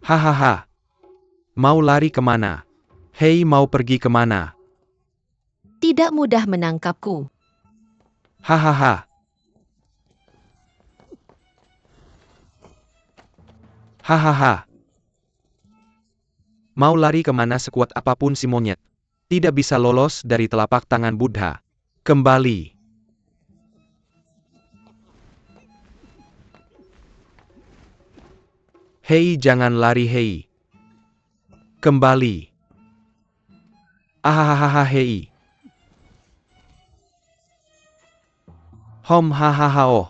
Hahaha. Mau lari kemana? Hei, mau pergi kemana? Tidak mudah menangkapku. Hahaha. Hahaha. Mau lari kemana sekuat apapun si monyet? Tidak bisa lolos dari telapak tangan Buddha. Kembali. Hei, jangan lari hei. Kembali. Ahahaha hei. Hom hahaha oh.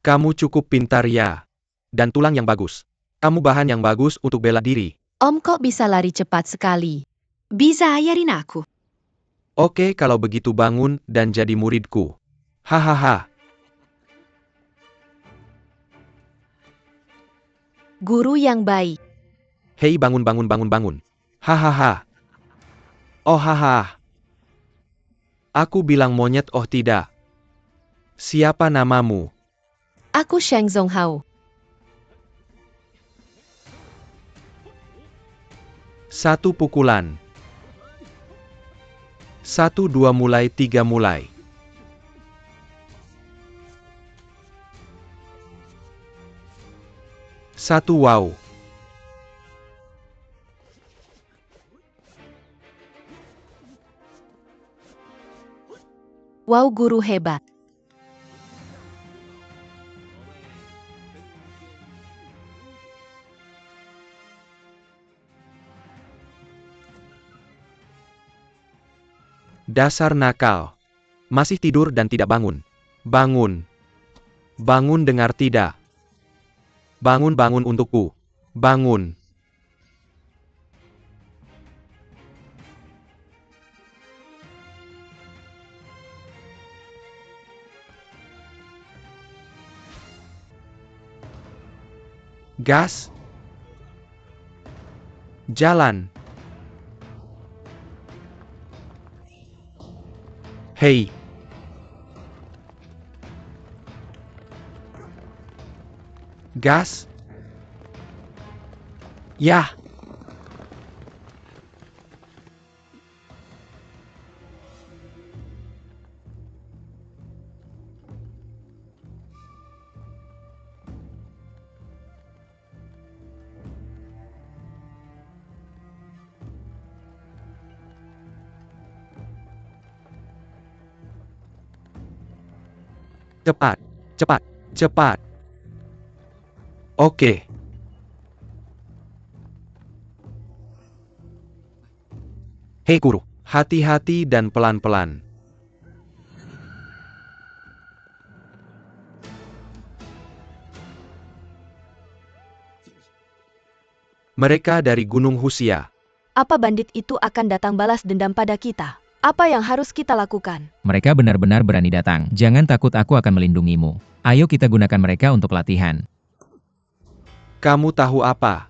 Kamu cukup pintar ya. Dan tulang yang bagus. Kamu bahan yang bagus untuk bela diri. Om kok bisa lari cepat sekali? Bisa ajarin aku? Oke, kalau begitu bangun dan jadi muridku. Hahaha. Guru yang baik. Hei, bangun bangun bangun bangun. Hahaha. Oh haha. Aku bilang monyet, oh tidak. Siapa namamu? Aku Sheng Zonghao. 1 pukulan. 1 2 mulai 3 mulai. Satu wow. Wow, guru hebat. Dasar nakal. Masih tidur dan tidak bangun. Bangun. Bangun, dengar tidak? Bangun bangun untukku. Bangun. Gas. Jalan. Hei. Gas. Yah. Cepat. Cepat. Cepat. Oke. Hei guru, hati-hati dan pelan-pelan. Mereka dari Gunung Husia. Apa bandit itu akan datang balas dendam pada kita? Apa yang harus kita lakukan? Mereka benar-benar berani datang. Jangan takut, aku akan melindungimu. Ayo kita gunakan mereka untuk latihan. Kamu tahu apa?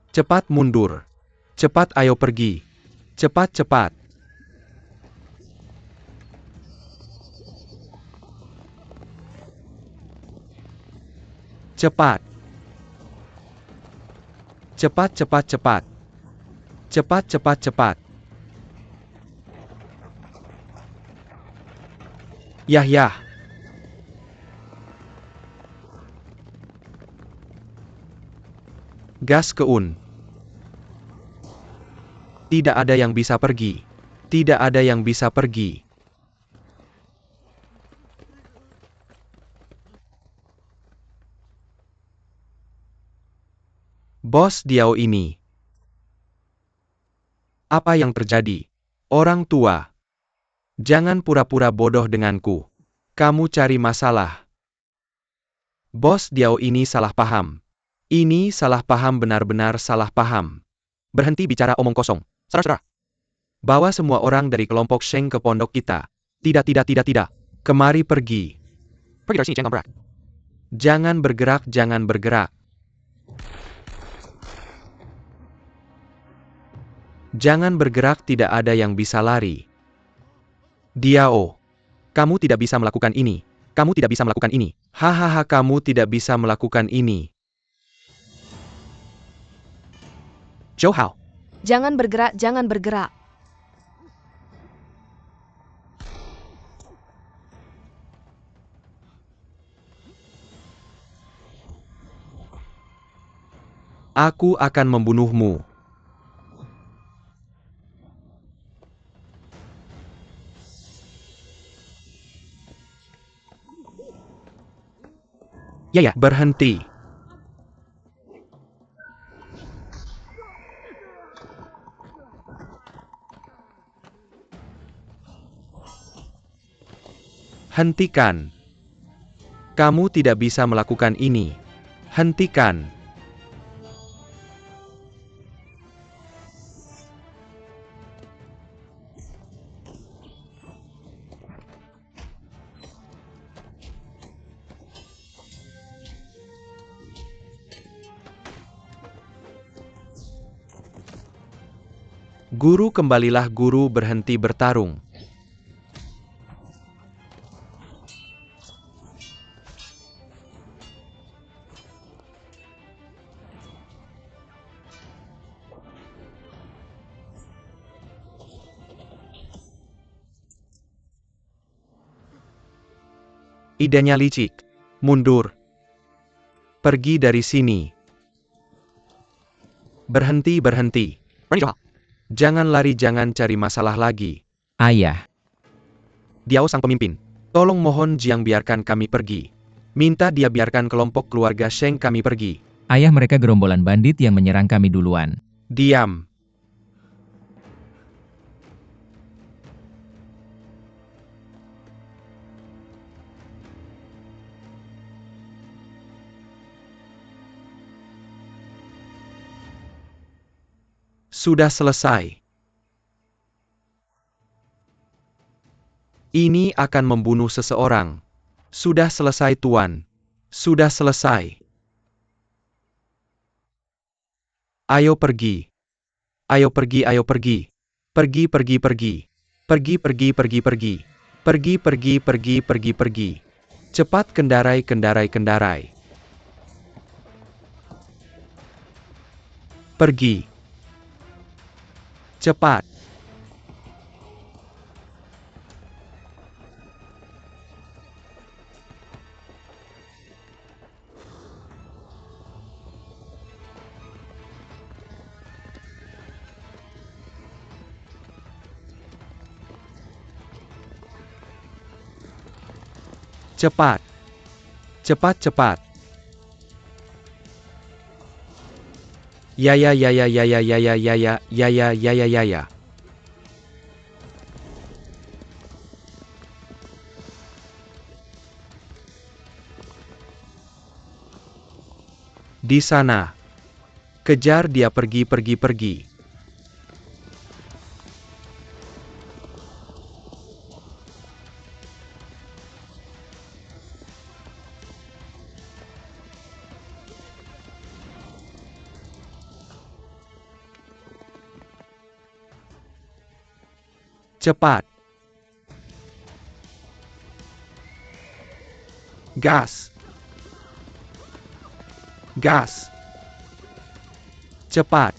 Cepat mundur. Cepat, ayo pergi. Cepat, cepat. Cepat. Cepat, cepat, cepat. Cepat, cepat, cepat. Yah, yah. Gas keun. Tidak ada yang bisa pergi. Tidak ada yang bisa pergi. Bos Diao ini. Apa yang terjadi? Orang tua. Jangan pura-pura bodoh denganku. Kamu cari masalah. Bos Diao ini salah paham. Ini salah paham, benar-benar salah paham. Berhenti bicara omong kosong. Serah-serah. Bawa semua orang dari kelompok Sheng ke pondok kita. Tidak, tidak, tidak, tidak. Kemari pergi. Pergi dari sini, jangan bergerak. Jangan bergerak, jangan bergerak. Jangan bergerak, tidak ada yang bisa lari. Diao. Kamu tidak bisa melakukan ini. Kamu tidak bisa melakukan ini. Hahaha, kamu tidak bisa melakukan ini. Zhou Hao. Jangan bergerak, jangan bergerak. Aku akan membunuhmu. Ya, berhenti. Hentikan. Kamu tidak bisa melakukan ini. Hentikan. Guru, kembalilah. Guru berhenti bertarung. Idenya licik. Mundur. Pergi dari sini. Berhenti, berhenti. Jangan lari, jangan cari masalah lagi. Ayah. Diao sang pemimpin. Tolong mohon Jiang biarkan kami pergi. Minta dia biarkan kelompok keluarga Sheng kami pergi. Ayah, mereka gerombolan bandit yang menyerang kami duluan. Diam. Sudah selesai. Ini akan membunuh seseorang. Sudah selesai, Tuan. Sudah selesai. Ayo pergi. Ayo pergi, ayo pergi. Pergi, pergi, pergi. Pergi, pergi, pergi, pergi. Pergi, pergi, pergi, pergi, pergi. Cepat kendarai, kendarai, kendarai. Pergi. Cepat. Cepat. Cepat, cepat. Ya, ya, ya, ya, ya, ya, ya, ya, ya, ya, ya, ya, ya, ya, ya, ya. Di sana. Kejar dia, pergi, pergi, pergi. Cepat. Gas. Gas. Cepat.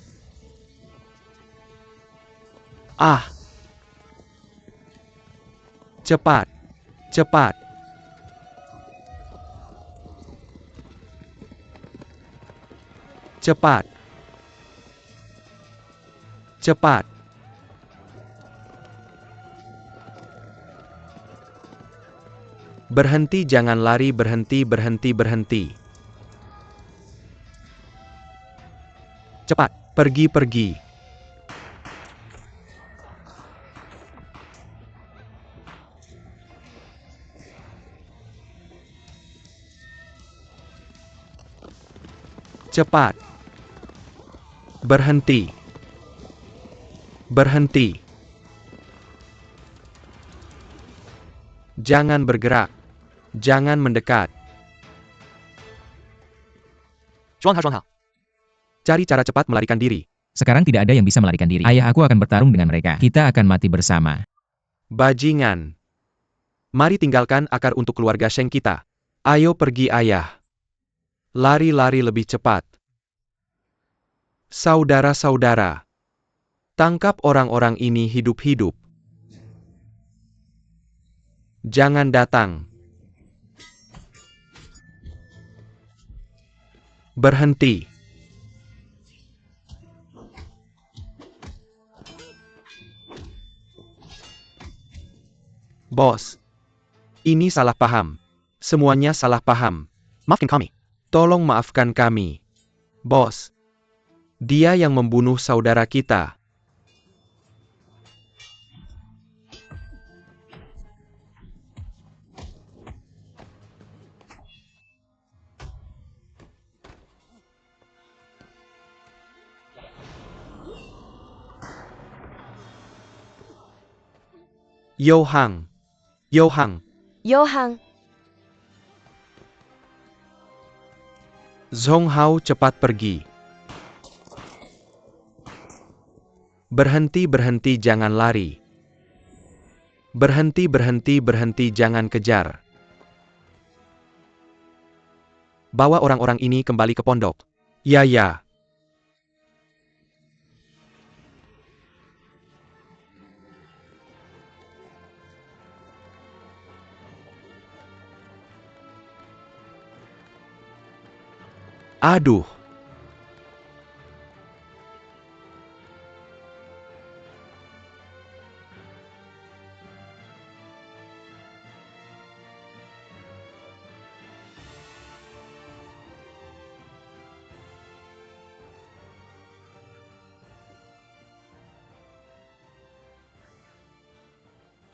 Ah. Cepat. Cepat. Cepat. Cepat. Berhenti, jangan lari, berhenti, berhenti, berhenti. Cepat, pergi, pergi. Cepat. Berhenti. Berhenti. Jangan bergerak. Jangan mendekat. Cari cara cepat melarikan diri. Sekarang tidak ada yang bisa melarikan diri. Ayah, aku akan bertarung dengan mereka. Kita akan mati bersama. Bajingan. Mari tinggalkan akar untuk keluarga Sheng kita. Ayo pergi ayah. Lari-lari lebih cepat. Saudara-saudara. Tangkap orang-orang ini hidup-hidup. Jangan datang. Berhenti. Bos. Ini salah paham. Semuanya salah paham. Maafkan kami. Tolong maafkan kami. Bos. Dia yang membunuh saudara kita. Yohang. Yohang. Yohang, Zonghao cepat pergi. Berhenti, jangan lari. Berhenti, jangan kejar. Bawa orang-orang ini kembali ke pondok. Ya. Aduh.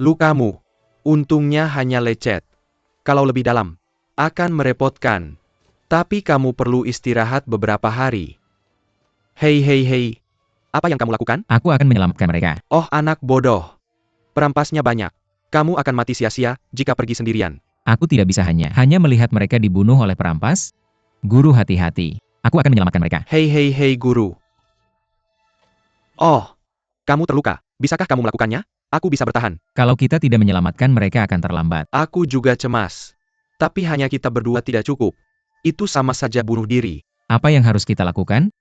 Lukamu. Untungnya hanya lecet. Kalau lebih dalam, akan merepotkan. Tapi kamu perlu istirahat beberapa hari. Hei. Apa yang kamu lakukan? Aku akan menyelamatkan mereka. Oh anak bodoh. Perampasnya banyak. Kamu akan mati sia-sia jika pergi sendirian. Aku tidak bisa hanya melihat mereka dibunuh oleh perampas. Guru hati-hati. Aku akan menyelamatkan mereka. Hei guru. Oh, kamu terluka. Bisakah kamu melakukannya? Aku bisa bertahan. Kalau kita tidak menyelamatkan mereka akan terlambat. Aku juga cemas. Tapi hanya kita berdua tidak cukup. Itu sama saja bunuh diri. Apa yang harus kita lakukan?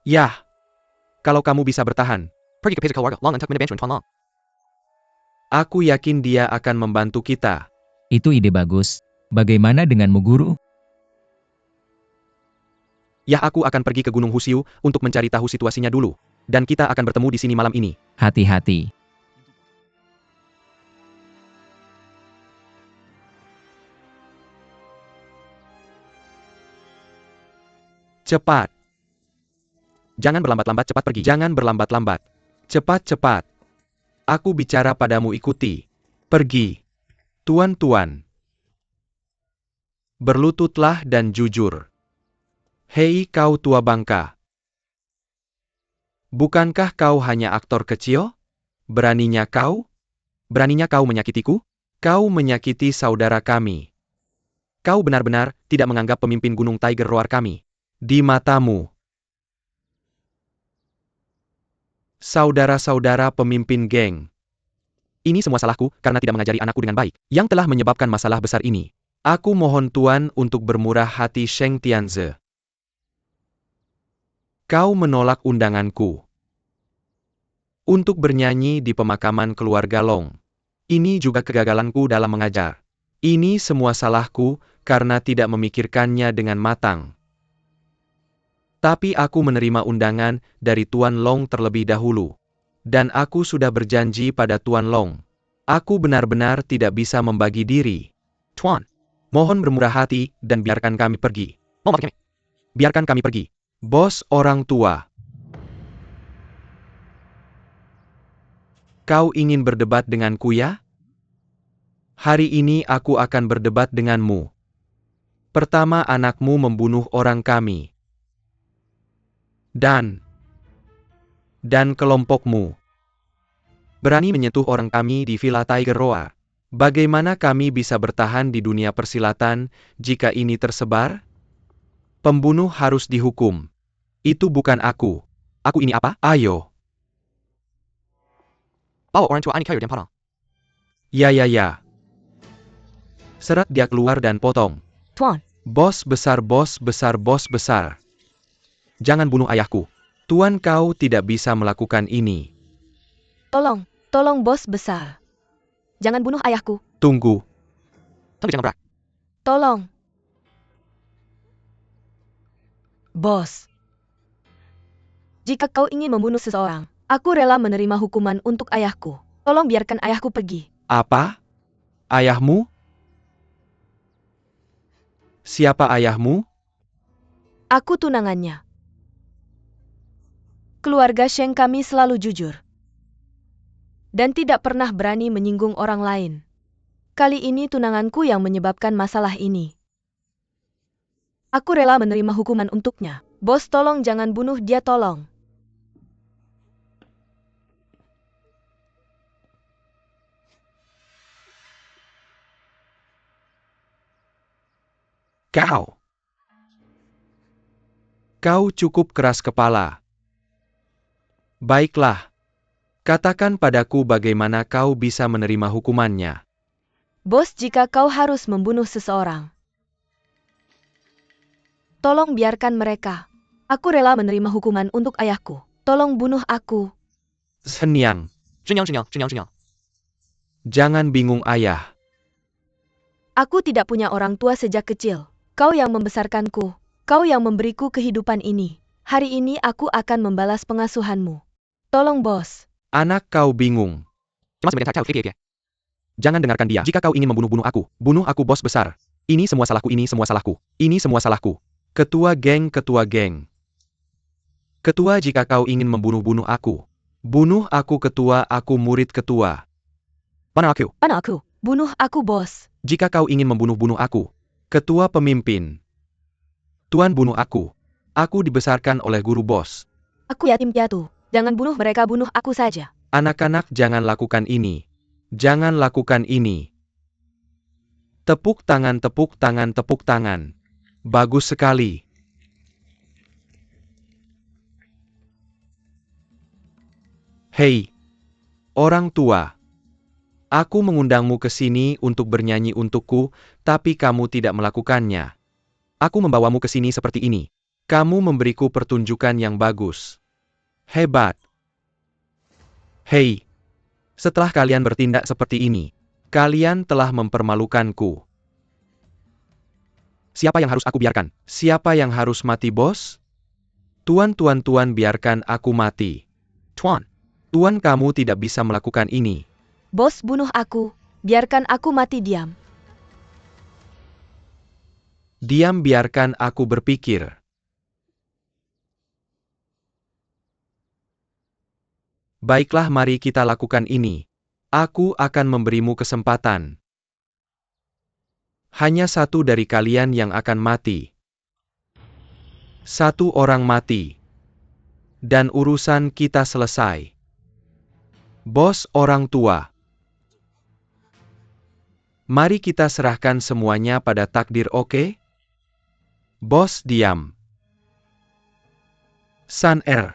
Yah. Kalau kamu bisa bertahan. Pergi ke keluarga Long untuk menbantu Tuan Long. Aku yakin dia akan membantu kita. Itu ide bagus. Bagaimana denganmu guru? Yah, aku akan pergi ke Gunung Husiu untuk mencari tahu situasinya dulu. Dan kita akan bertemu di sini malam ini. Hati-hati. Cepat. Jangan berlambat-lambat, cepat pergi. Jangan berlambat-lambat. Cepat. Aku bicara padamu, ikuti. Pergi. Tuan-tuan. Berlututlah dan jujur. Hei kau tua bangka. Bukankah kau hanya aktor kecil? Beraninya kau menyakitiku? Kau menyakiti saudara kami. Kau benar-benar tidak menganggap pemimpin Gunung Tiger Roar kami. Di matamu. Saudara-saudara pemimpin geng. Ini semua salahku karena tidak mengajari anakku dengan baik, yang telah menyebabkan masalah besar ini. Aku mohon Tuan untuk bermurah hati Sheng Tianze. Kau menolak undanganku untuk bernyanyi di pemakaman keluarga Long. Ini juga kegagalanku dalam mengajar. Ini semua salahku karena tidak memikirkannya dengan matang. Tapi aku menerima undangan dari Tuan Long terlebih dahulu. Dan aku sudah berjanji pada Tuan Long. Aku benar-benar tidak bisa membagi diri. Tuan, mohon bermurah hati dan biarkan kami pergi. Biarkan kami pergi. Bos orang tua. Kau ingin berdebat denganku ya? Hari ini aku akan berdebat denganmu. Pertama, anakmu membunuh orang kami. Dan kelompokmu berani menyentuh orang kami di Villa Tiger Roar. Bagaimana kami bisa bertahan di dunia persilatan jika ini tersebar? Pembunuh harus dihukum. Itu bukan aku. Aku ini apa? Ayo. Bawa orang tua ini kayu dan parang. Ya ya ya. Seret dia keluar dan potong. Tuan, Bos besar, bos besar, bos besar. Jangan bunuh ayahku. Tuan, kau tidak bisa melakukan ini. tolong, tolong bos besar. Jangan bunuh ayahku. Tunggu. Tapi jangan berat. Tolong. Bos. Jika kau ingin membunuh seseorang, aku rela menerima hukuman untuk ayahku. Tolong biarkan ayahku pergi. Apa? Ayahmu? Siapa ayahmu? Aku tunangannya. Keluarga Sheng kami selalu jujur. Dan tidak pernah berani menyinggung orang lain. Kali ini tunanganku yang menyebabkan masalah ini. Aku rela menerima hukuman untuknya. Bos, tolong jangan bunuh dia, tolong. Kau cukup keras kepala. Baiklah. Katakan padaku bagaimana kau bisa menerima hukumannya. Bos, jika kau harus membunuh seseorang, tolong biarkan mereka. Aku rela menerima hukuman untuk ayahku. Tolong bunuh aku. Seniang. Jangan bingung, ayah. Aku tidak punya orang tua sejak kecil. Kau yang membesarkanku. Kau yang memberiku kehidupan ini. Hari ini aku akan membalas pengasuhanmu. Tolong, bos. Anak, kau bingung. Jangan dengarkan dia. Jika kau ingin membunuh aku. Bunuh aku, bos besar. Ini semua salahku, ini semua salahku. Ini semua salahku. Ketua geng, ketua geng. Ketua, jika kau ingin membunuh aku. Bunuh aku, ketua, aku murid ketua. Mana aku? Mana aku? Bunuh aku, bos. Jika kau ingin membunuh aku. Ketua pemimpin. Tuan, bunuh aku. Aku dibesarkan oleh guru, bos. Aku yatim piatu. Jangan bunuh mereka, bunuh aku saja. Anak-anak, jangan lakukan ini. Jangan lakukan ini. Tepuk tangan, tepuk tangan, tepuk tangan. Bagus sekali. Hei, orang tua. Aku mengundangmu ke sini untuk bernyanyi untukku, tapi kamu tidak melakukannya. Aku membawamu ke sini seperti ini. Kamu memberiku pertunjukan yang bagus. Hebat. Hei, setelah kalian bertindak seperti ini, kalian telah mempermalukanku. Siapa yang harus aku biarkan? Siapa yang harus mati, bos? Tuan, tuan, tuan, biarkan aku mati. Tuan, tuan, kamu tidak bisa melakukan ini. Bos, bunuh aku. Biarkan aku mati, diam. Diam, biarkan aku berpikir. Baiklah, mari kita lakukan ini. Aku akan memberimu kesempatan. Hanya satu dari kalian yang akan mati. Satu orang mati. Dan urusan kita selesai. Bos, orang tua. Mari kita serahkan semuanya pada takdir, oke? Bos, diam. San R.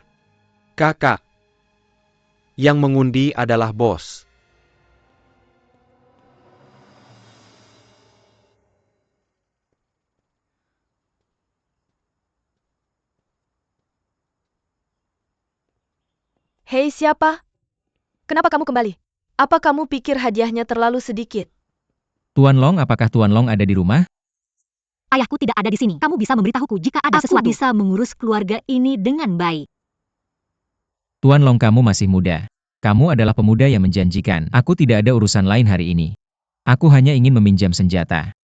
Kakak. Yang mengundi adalah bos. Hei, siapa? Kenapa kamu kembali? Apa kamu pikir hadiahnya terlalu sedikit? Tuan Long, apakah Tuan Long ada di rumah? Ayahku tidak ada di sini. Kamu bisa memberitahuku jika ada sesuatu. Aku bisa mengurus keluarga ini dengan baik. Tuan Long, kamu masih muda. Kamu adalah pemuda yang menjanjikan. Aku tidak ada urusan lain hari ini. Aku hanya ingin meminjam senjata.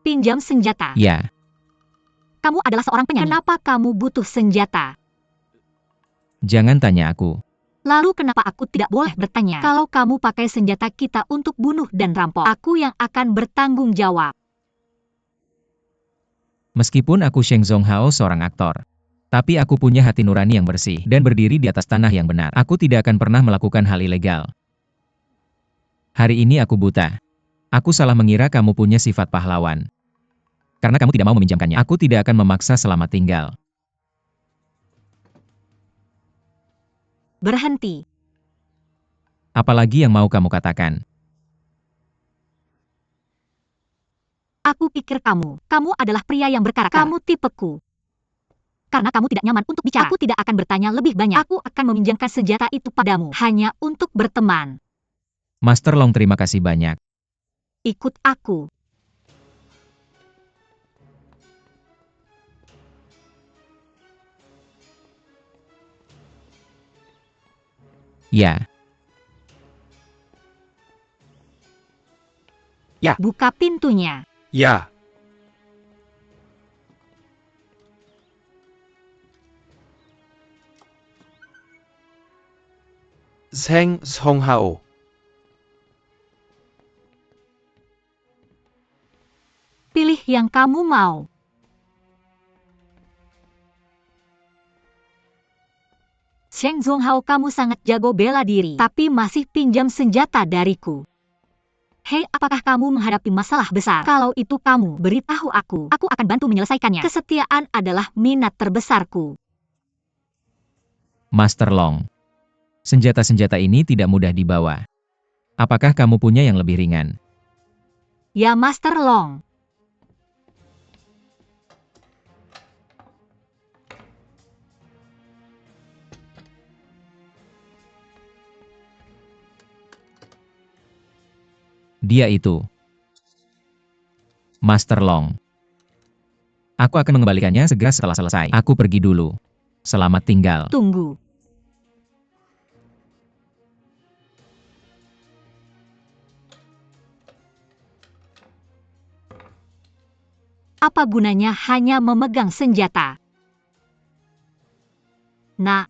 Pinjam senjata. Ya. Kamu adalah seorang penyanyi. Kenapa kamu butuh senjata? Jangan tanya aku. Lalu kenapa aku tidak boleh bertanya? Kalau kamu pakai senjata kita untuk bunuh dan rampok, aku yang akan bertanggung jawab. Meskipun aku Sheng Zonghao seorang aktor. Tapi aku punya hati nurani yang bersih dan berdiri di atas tanah yang benar. Aku tidak akan pernah melakukan hal ilegal. Hari ini aku buta. Aku salah mengira kamu punya sifat pahlawan. Karena kamu tidak mau meminjamkannya. Aku tidak akan memaksa selamat tinggal. Berhenti. Apalagi yang mau kamu katakan? Aku pikir kamu adalah pria yang berkarakter. Kamu tipeku. Karena kamu tidak nyaman untuk bicara, aku tidak akan bertanya lebih banyak. Aku akan meminjamkan senjata itu padamu, hanya untuk berteman. Master Long, terima kasih banyak. Ikut aku. Ya, Buka pintunya. Ya, Zheng Songhao. Pilih yang kamu mau. Sheng Zonghao, kamu sangat jago bela diri, tapi masih pinjam senjata dariku. Hei, apakah kamu menghadapi masalah besar? Kalau itu kamu, beritahu aku akan bantu menyelesaikannya. Kesetiaan adalah minat terbesarku. Master Long. Senjata-senjata ini tidak mudah dibawa. Apakah kamu punya yang lebih ringan? Ya, Master Long. Dia itu. Master Long. Aku akan mengembalikannya segera setelah selesai. Aku pergi dulu. Selamat tinggal. Tunggu. Apa gunanya hanya memegang senjata? Nah,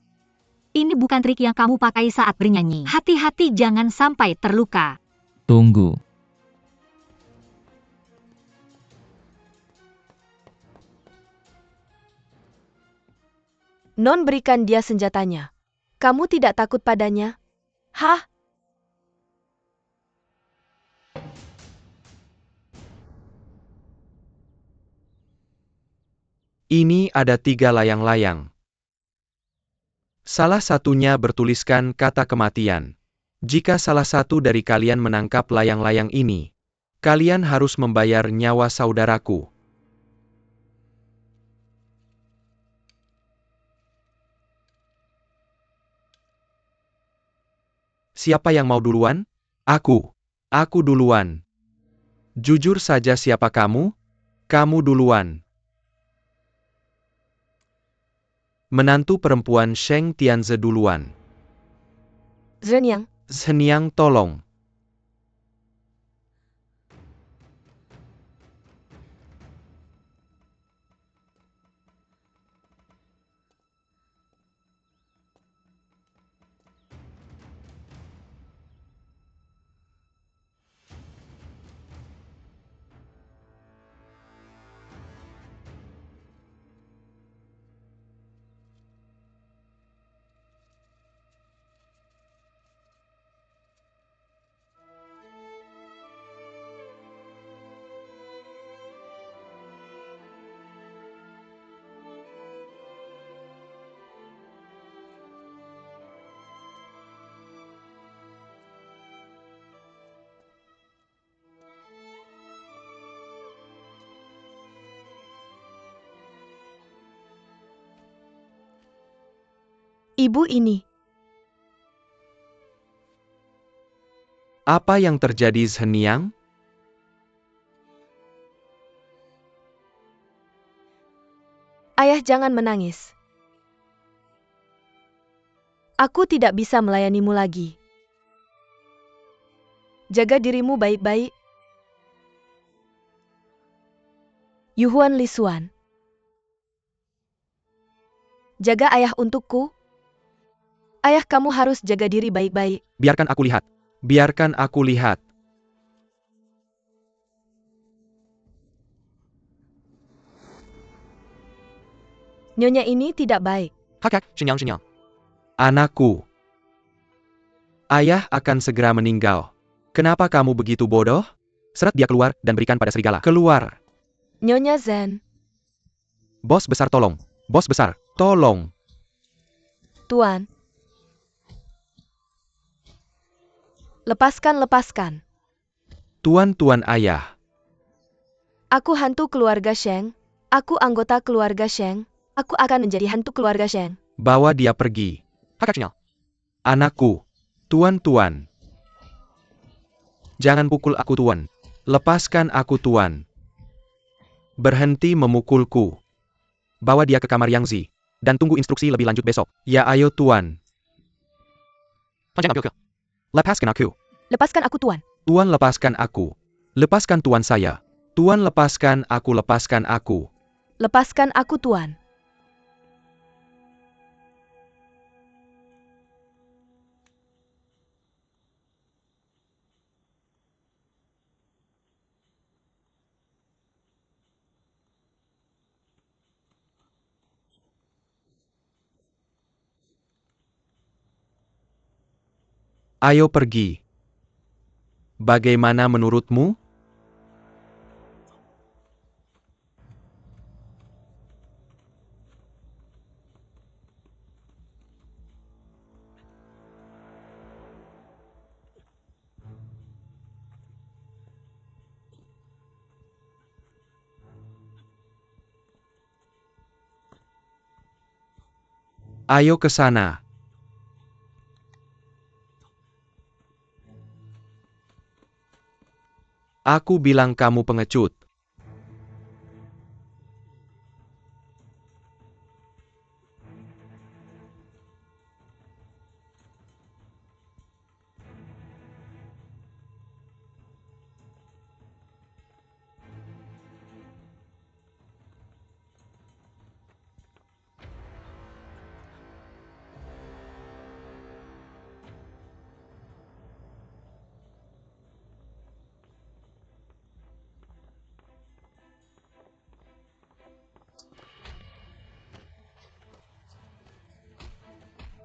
ini bukan trik yang kamu pakai saat bernyanyi. Hati-hati jangan sampai terluka. Tunggu. Non, berikan dia senjatanya. Kamu tidak takut padanya? Hah? Ini ada 3 layang-layang. Salah satunya bertuliskan kata kematian. Jika salah satu dari kalian menangkap layang-layang ini, kalian harus membayar nyawa saudaraku. Siapa yang mau duluan? Aku. Aku duluan. Jujur saja, siapa kamu? Kamu duluan. Menantu perempuan Sheng Tianze duluan. Zhenyang, Zhenyang, tolong. ibu ini. Apa yang terjadi, Zhenyang? Ayah, jangan menangis. Aku tidak bisa melayanimu lagi. Jaga dirimu baik-baik. Yuhuan Lisuan. Jaga ayah untukku. Ayah, kamu harus jaga diri baik-baik. Biarkan aku lihat. Biarkan aku lihat. Nyonya ini tidak baik. Kakak, Shenyang. Anakku. Ayah akan segera meninggal. Kenapa kamu begitu bodoh? Seret dia keluar dan berikan pada serigala. Keluar. Nyonya Zhen. Bos besar, tolong. Bos besar, tolong. Tuan. Lepaskan. Tuan ayah. Aku hantu keluarga Sheng. Aku anggota keluarga Sheng. Aku akan menjadi hantu keluarga Sheng. Bawa dia pergi. Anakku. Tuan. Jangan pukul aku, Tuan. Lepaskan aku, Tuan. Berhenti memukulku. Bawa dia ke kamar Yang Zi. Dan tunggu instruksi lebih lanjut besok. Ya ayo, Tuan. Lepaskan aku. Lepaskan aku, Tuan. Tuan, lepaskan aku. Lepaskan Tuan saya. Tuan, lepaskan aku, lepaskan aku. Lepaskan aku, Tuan. Ayo pergi. Bagaimana menurutmu? Ayo ke sana. Aku bilang kamu pengecut.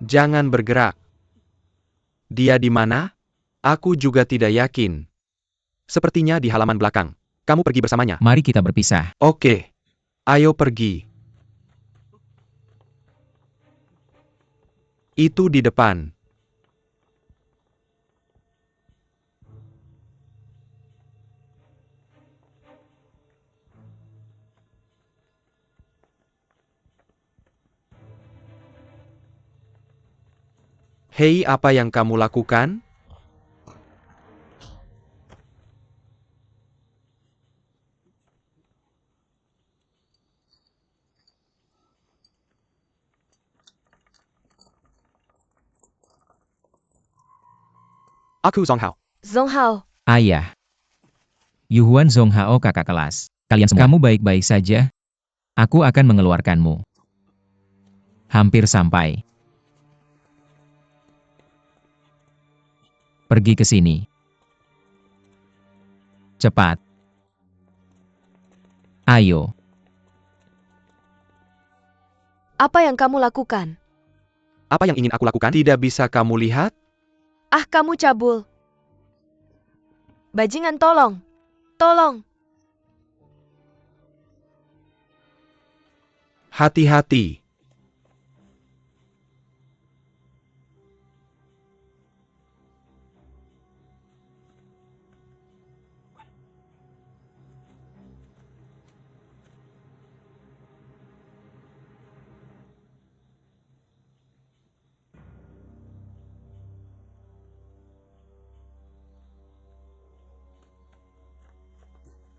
Jangan bergerak. Dia di mana? Aku juga tidak yakin. Sepertinya di halaman belakang. Kamu pergi bersamanya. Mari kita berpisah. Oke. Ayo pergi. Itu di depan. Hei, apa yang kamu lakukan? Aku Zonghao. Zonghao. Ayah. Yuhuan Zonghao, kakak kelas. Kalian semua. Kamu baik-baik saja? Aku akan mengeluarkanmu. Hampir sampai. Pergi ke sini. Cepat. Ayo. Apa yang kamu lakukan? Apa yang ingin aku lakukan? Tidak bisa kamu lihat? Ah, kamu cabul. Bajingan, tolong. Tolong. Hati-hati.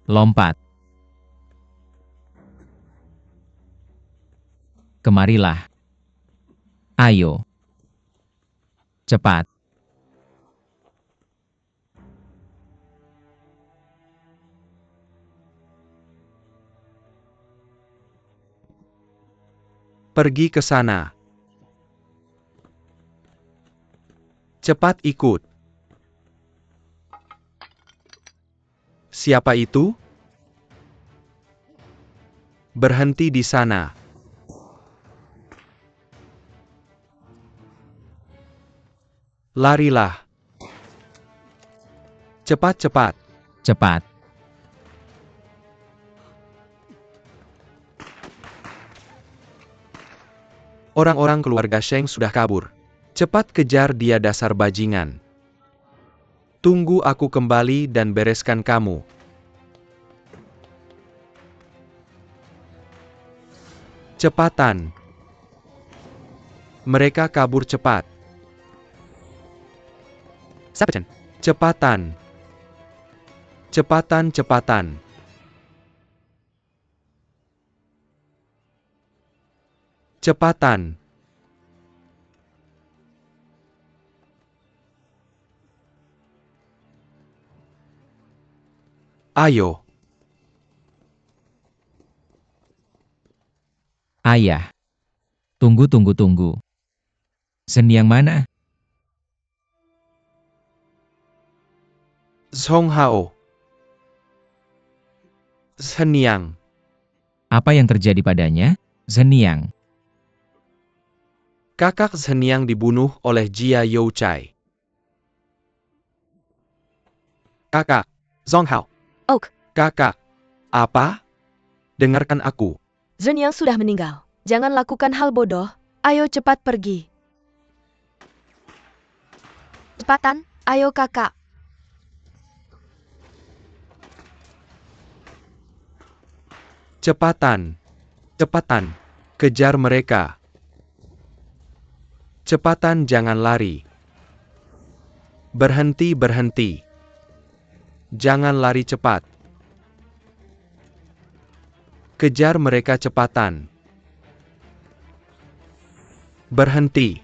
Lompat. Kemarilah. Ayo. Cepat. Pergi ke sana. Cepat ikut. Siapa itu? Berhenti di sana. Larilah. Cepat-cepat. Cepat. Orang-orang keluarga Sheng sudah kabur. Cepat kejar dia, dasar bajingan. Tunggu aku kembali dan bereskan kamu. Cepatan. Mereka kabur cepat. Sapechen. Cepatan. Cepatan, cepatan. Cepatan. Ayo. Ayah. Tunggu, tunggu, tunggu. Zhen yang mana? Song Hao. Seniang. Apa yang terjadi padanya? Zhen Yang. Kakak Seniang dibunuh oleh Jia Youchai. Kakak. Song Hao. Oak, Kakak. Apa? Dengarkan aku. Zhen yang sudah meninggal. Jangan lakukan hal bodoh. Ayo cepat pergi. Cepatan, ayo kakak. Cepatan. Cepatan. Kejar mereka. Cepatan, jangan lari. Berhenti, berhenti. Jangan lari cepat. Kejar mereka, cepatan. Berhenti.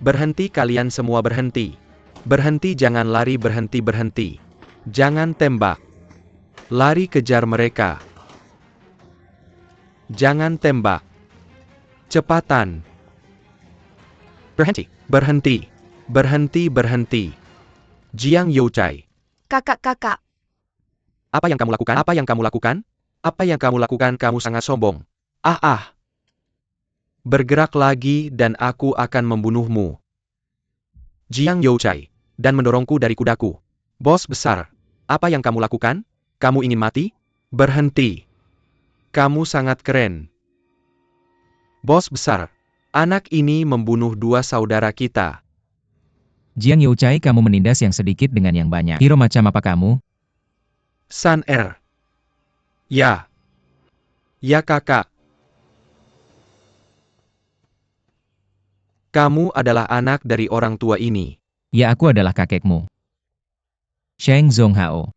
Berhenti, kalian semua berhenti. Berhenti, jangan lari, berhenti, berhenti. Jangan tembak. Lari, kejar mereka. Jangan tembak. Cepatan. Berhenti. Berhenti. Berhenti, berhenti. Jiang Youchai. Kakak-kakak. Apa yang kamu lakukan? Apa yang kamu lakukan? Apa yang kamu lakukan? Kamu sangat sombong. Ah. Bergerak lagi dan aku akan membunuhmu. Jiang Youchai. Dan mendorongku dari kudaku. Bos besar. Apa yang kamu lakukan? Kamu ingin mati? Berhenti. Kamu sangat keren. Bos besar. Anak ini membunuh 2 saudara kita. Jiang Youchai, kamu menindas yang sedikit dengan yang banyak. Hero macam apa kamu? San Er. Ya. Ya kakak. Kamu adalah anak dari orang tua ini. Ya, aku adalah kakekmu. Sheng Zonghao.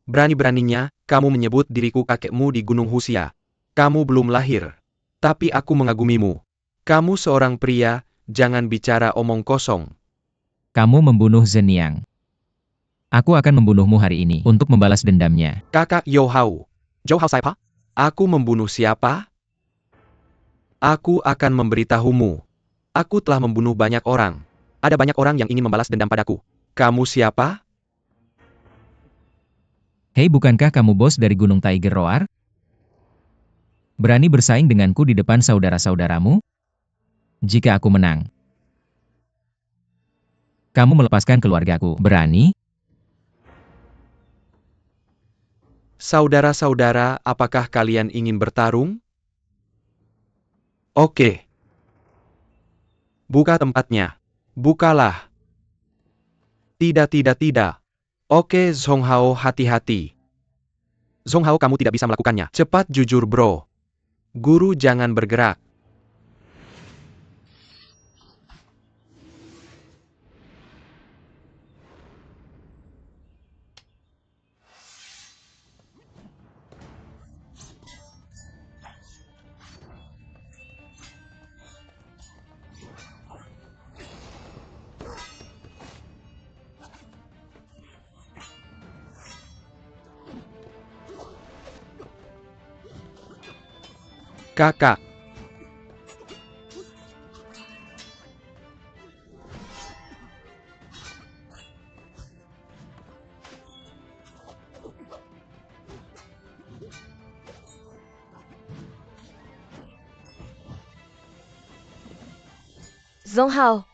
Berani-beraninya, kamu menyebut diriku kakekmu di Gunung Husia. Kamu belum lahir. Tapi aku mengagumimu. Kamu seorang pria, jangan bicara omong kosong. Kamu membunuh Zhen Yang. Aku akan membunuhmu hari ini untuk membalas dendamnya. Kakak Youhao. Jouhao siapa? Aku membunuh siapa? Aku akan memberitahumu. Aku telah membunuh banyak orang. Ada banyak orang yang ingin membalas dendam padaku. Kamu siapa? Hei, bukankah kamu bos dari Gunung Tiger Roar? Berani bersaing denganku di depan saudara-saudaramu? Jika aku menang, kamu melepaskan keluargaku. Berani? Saudara-saudara, apakah kalian ingin bertarung? Oke. Buka tempatnya. Bukalah. Tidak, tidak, tidak. Oke, Zonghao, hati-hati. Zonghao, kamu tidak bisa melakukannya. Cepat jujur, bro. Guru, jangan bergerak. Kakak. Zonghao.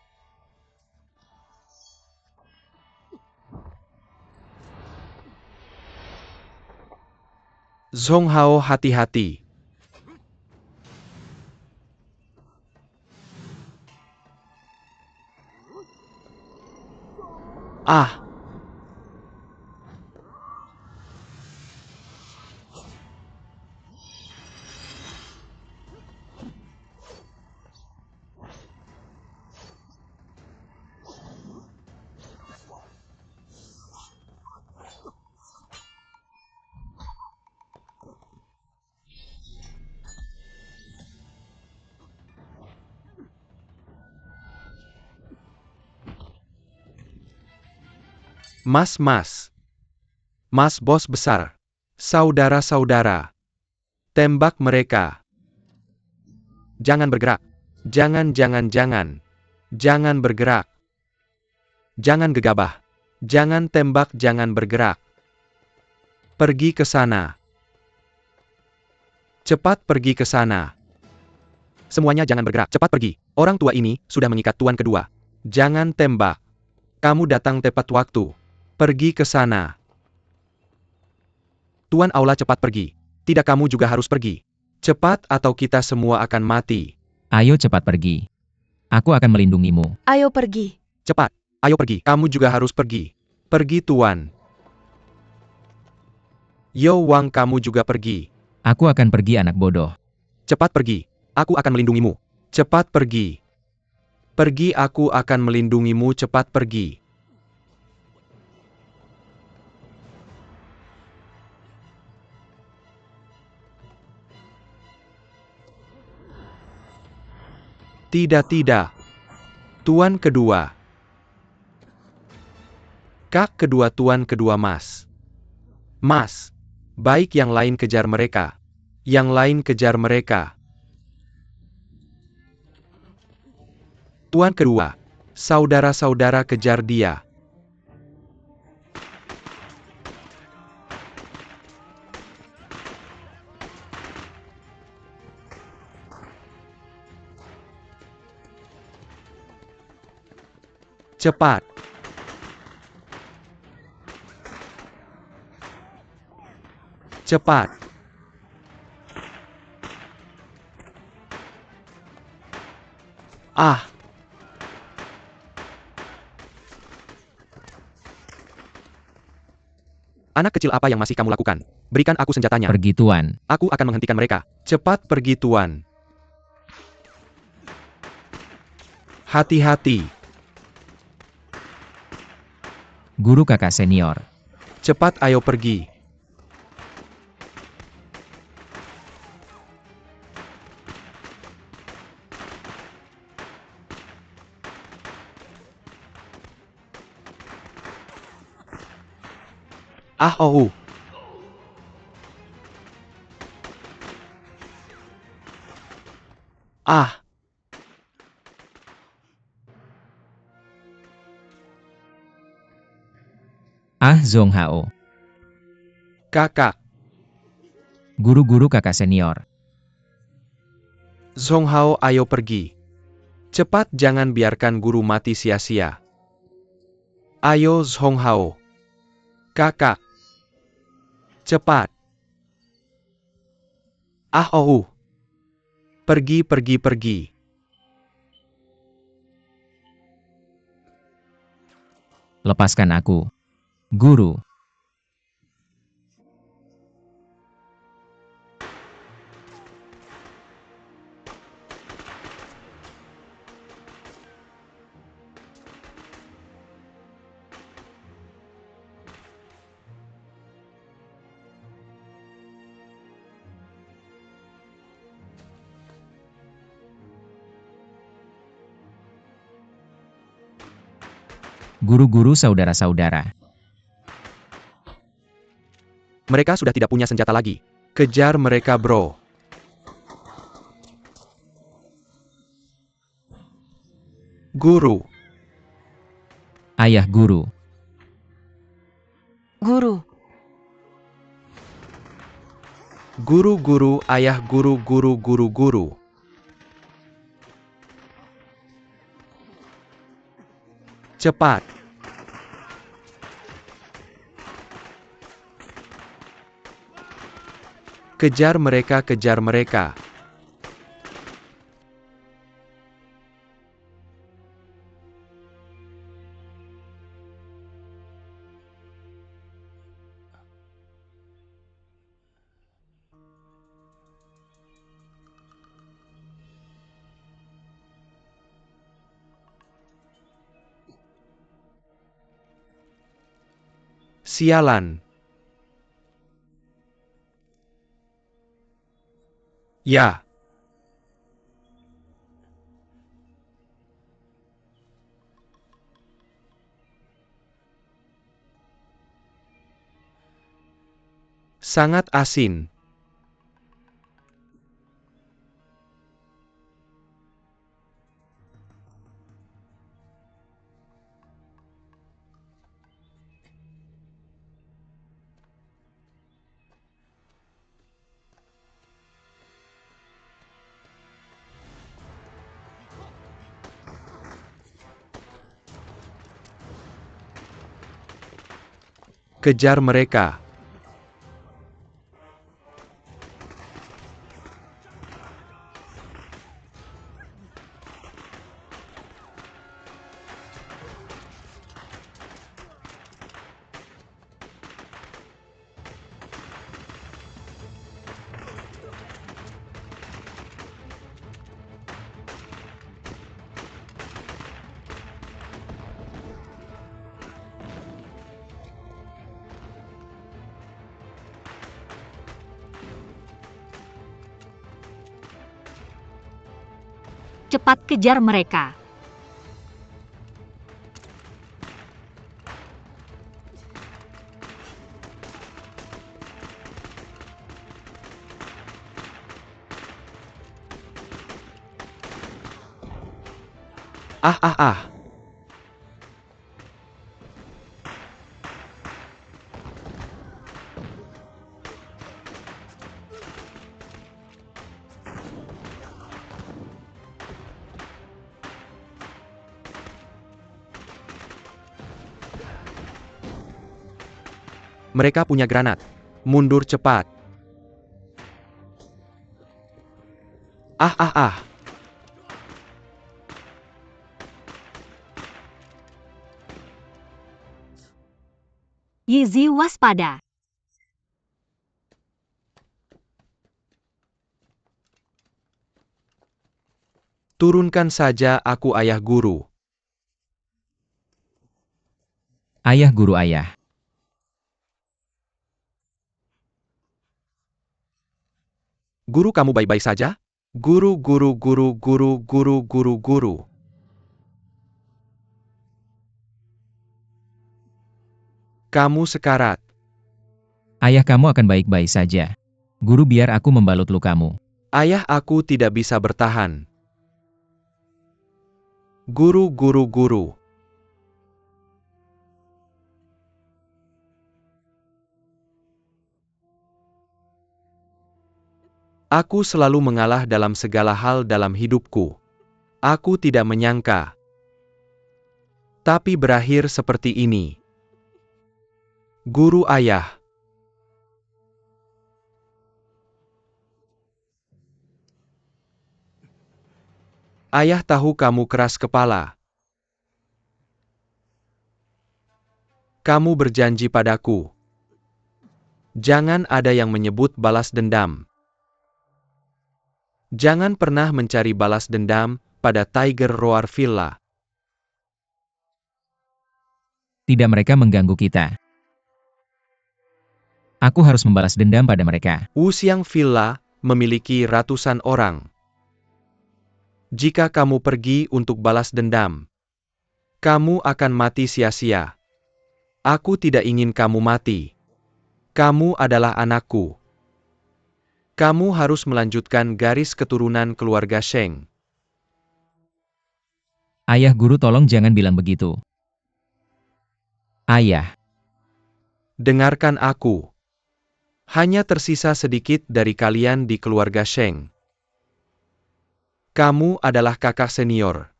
Zonghao, hati-hati. Ah. Mas-mas. Mas bos besar. Saudara-saudara. Tembak mereka. Jangan bergerak. Jangan. Jangan bergerak. Jangan gegabah. Jangan tembak, jangan bergerak. Pergi ke sana. Cepat pergi ke sana. Semuanya jangan bergerak, cepat pergi. Orang tua ini sudah mengikat tuan kedua. Jangan tembak. Kamu datang tepat waktu. Pergi ke sana. Tuan Aula cepat pergi. Tidak, kamu juga harus pergi. Cepat atau kita semua akan mati. Ayo cepat pergi. Aku akan melindungimu. Ayo pergi. Cepat. Ayo pergi. Kamu juga harus pergi. Pergi tuan. Yo Wang, kamu juga pergi. Aku akan pergi, anak bodoh. Cepat pergi. Aku akan melindungimu. Cepat pergi. Pergi, aku akan melindungimu. Cepat pergi. Tidak. Tuan kedua. Kak kedua, tuan kedua, mas. Mas. Baik, yang lain kejar mereka. Yang lain kejar mereka. Tuan kedua. Saudara-saudara kejar dia. Cepat. Cepat. Ah. Anak kecil, apa yang masih kamu lakukan? Berikan aku senjatanya. Pergi, tuan. Aku akan menghentikan mereka. Cepat pergi, tuan. Hati-hati. Guru kakak senior. Cepat, ayo pergi. Ah, oh. Ah. Ah, Zhong Hao. Kakak. Guru-guru kakak senior. Zhong Hao, ayo pergi. Cepat, jangan biarkan guru mati sia-sia. Ayo Zhong Hao. Kakak. Cepat. Ah, oh. Pergi. Lepaskan aku. Guru. Guru-guru saudara-saudara. Mereka sudah tidak punya senjata lagi. Kejar mereka, bro. Guru. Ayah guru. Guru. Guru, ayah guru. Cepat. Kejar mereka. Sialan. Ya. Sangat asin. Kejar mereka. Cepat kejar mereka. Ah ah ah. Mereka punya granat. Mundur cepat. Ah ah ah. Yizi waspada. Turunkan saja aku ayah guru. Ayah guru ayah. Guru kamu baik-baik saja? Guru guru guru guru guru guru guru. Kamu sekarat. Ayah kamu akan baik-baik saja. Guru biar aku membalut lukamu. Ayah aku tidak bisa bertahan. Guru guru guru. Aku selalu mengalah dalam segala hal dalam hidupku. Aku tidak menyangka. Tapi berakhir seperti ini. Guru ayah. Ayah tahu kamu keras kepala. Kamu berjanji padaku. Jangan ada yang menyebut balas dendam. Jangan pernah mencari balas dendam pada Tiger Roar Villa. Tidak, mereka mengganggu kita. Aku harus membalas dendam pada mereka. Wuxiang Villa memiliki ratusan orang. Jika kamu pergi untuk balas dendam, kamu akan mati sia-sia. Aku tidak ingin kamu mati. Kamu adalah anakku. Kamu harus melanjutkan garis keturunan keluarga Sheng. Ayah guru, tolong jangan bilang begitu. Ayah. Dengarkan aku. Hanya tersisa sedikit dari kalian di keluarga Sheng. Kamu adalah kakak senior.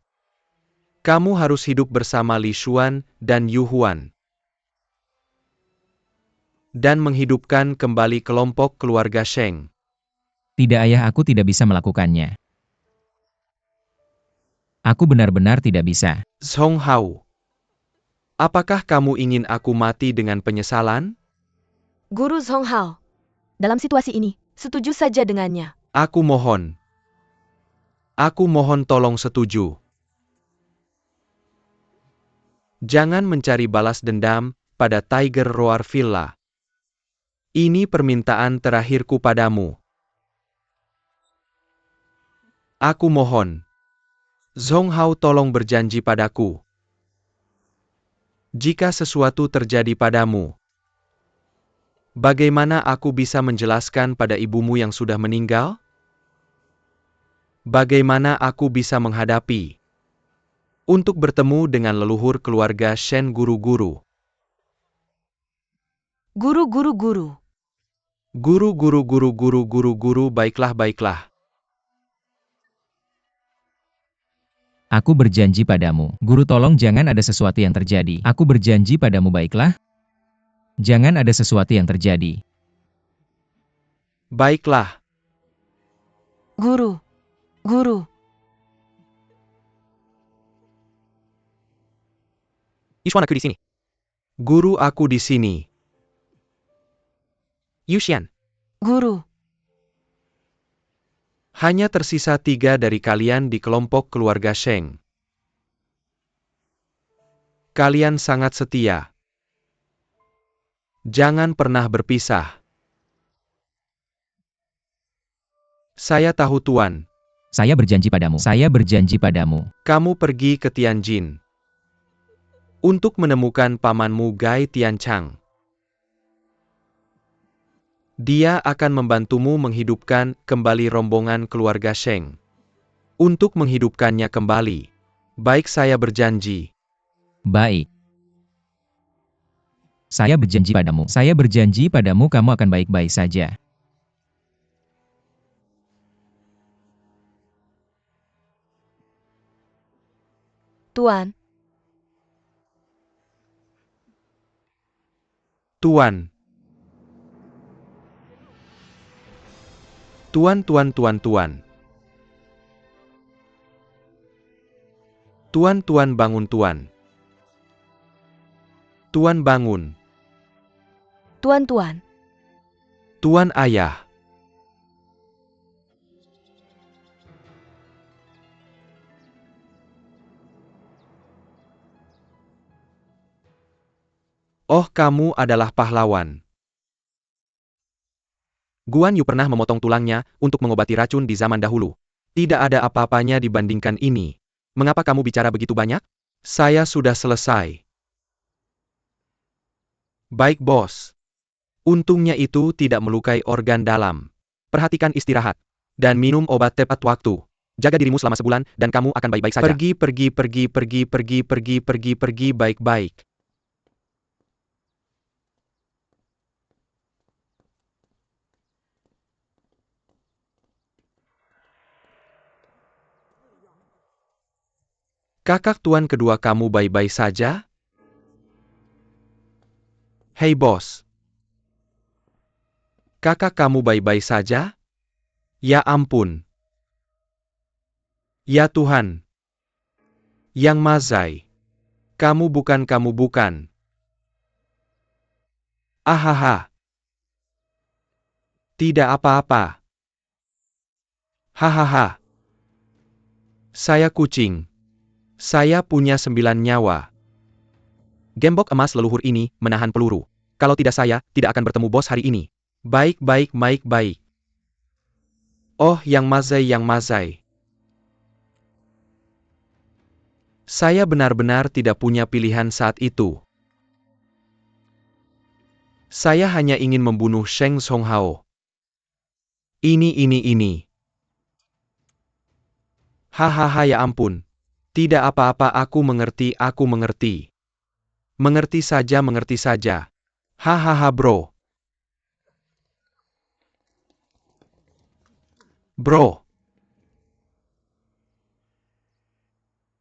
Kamu harus hidup bersama Li Xuan dan Yu Huan. Dan menghidupkan kembali kelompok keluarga Sheng. Tidak ayah, aku tidak bisa melakukannya. Aku benar-benar tidak bisa. Zhong Hao. Apakah kamu ingin aku mati dengan penyesalan? Guru Zhong Hao. Dalam situasi ini, setuju saja dengannya. Aku mohon. Aku mohon tolong setuju. Jangan mencari balas dendam pada Tiger Roar Villa. Ini permintaan terakhirku padamu. Aku mohon. Zhong Hao, tolong berjanji padaku. Jika sesuatu terjadi padamu, Bagaimana aku bisa menjelaskan pada ibumu yang sudah meninggal? Bagaimana aku bisa menghadapi untuk bertemu dengan leluhur keluarga Shen guru-guru? Guru, Guru, baiklah. Aku berjanji padamu. Guru, tolong jangan ada sesuatu yang terjadi. Aku berjanji padamu, baiklah? Jangan ada sesuatu yang terjadi. Baiklah. Guru. Yushuan, aku di sini. Guru, aku di sini. Yushian. Guru. Hanya tersisa 3 dari kalian di kelompok keluarga Sheng. Kalian sangat setia. Jangan pernah berpisah. Saya tahu, Tuan. Saya berjanji padamu. Saya berjanji padamu. Kamu pergi ke Tianjin untuk menemukan pamanmu Gai Tianchang. Dia akan membantumu menghidupkan kembali rombongan keluarga Sheng. Untuk menghidupkannya kembali. Baik, saya berjanji. Baik. Saya berjanji padamu. Saya berjanji padamu kamu akan baik-baik saja. Tuan. Tuan. Tuan. Tuan, bangun, Tuan. Tuan, bangun. Tuan. Tuan, ayah. Oh, kamu adalah pahlawan. Guan Yu pernah memotong tulangnya untuk mengobati racun di zaman dahulu. Tidak ada apa-apanya dibandingkan ini. Mengapa kamu bicara begitu banyak? Saya sudah selesai. Baik, bos. Untungnya itu tidak melukai organ dalam. Perhatikan istirahat. Dan minum obat tepat waktu. Jaga dirimu selama sebulan, dan kamu akan baik-baik saja. Pergi, baik-baik. Kakak tuan kedua kamu baik-baik saja? Hei bos. Kakak kamu baik-baik saja? Ya ampun. Ya Tuhan. Yang Mazai. Kamu bukan. Ahaha. Tidak apa-apa. Hahaha. Saya kucing. Saya punya 9 nyawa. Gembok emas leluhur ini menahan peluru. Kalau tidak, saya tidak akan bertemu bos hari ini. Baik. Oh, Yang Mazai. Saya benar-benar tidak punya pilihan saat itu. Saya hanya ingin membunuh Sheng Songhao. Ini. Hahaha, ya ampun. Tidak apa-apa, aku mengerti. Mengerti saja. Hahaha, bro.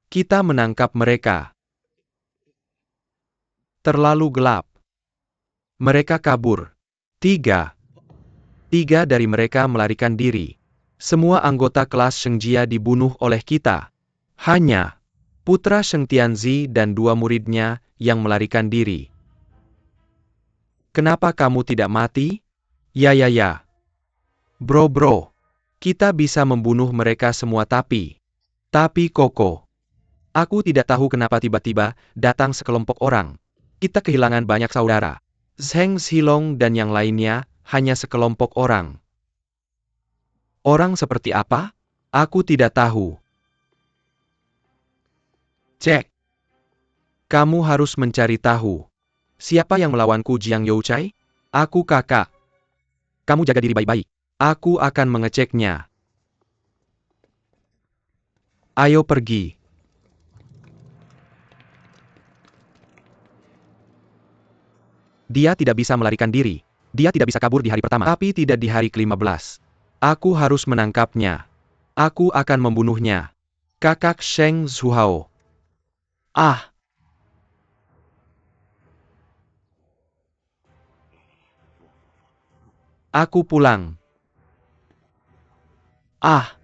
Kita menangkap mereka. Terlalu gelap. Mereka kabur. 3 dari mereka melarikan diri. Semua anggota kelas Sheng Jia dibunuh oleh kita. Hanya putra Sheng Tianzi dan 2 muridnya yang melarikan diri. Kenapa kamu tidak mati? Ya. Bro. Kita bisa membunuh mereka semua tapi Koko. Aku tidak tahu kenapa tiba-tiba datang sekelompok orang. Kita kehilangan banyak saudara. Zheng Zhilong dan yang lainnya hanya sekelompok orang. Orang seperti apa? Aku tidak tahu. Cek. Kamu harus mencari tahu. Siapa yang melawanku, Jiang Youchai? Aku kakak. Kamu jaga diri baik-baik. Aku akan mengeceknya. Ayo pergi. Dia tidak bisa melarikan diri. Dia tidak bisa kabur di hari pertama, tapi tidak di hari ke-15. Aku harus menangkapnya. Aku akan membunuhnya. Kakak Sheng Zhuhao. Ah! Aku pulang. Ah!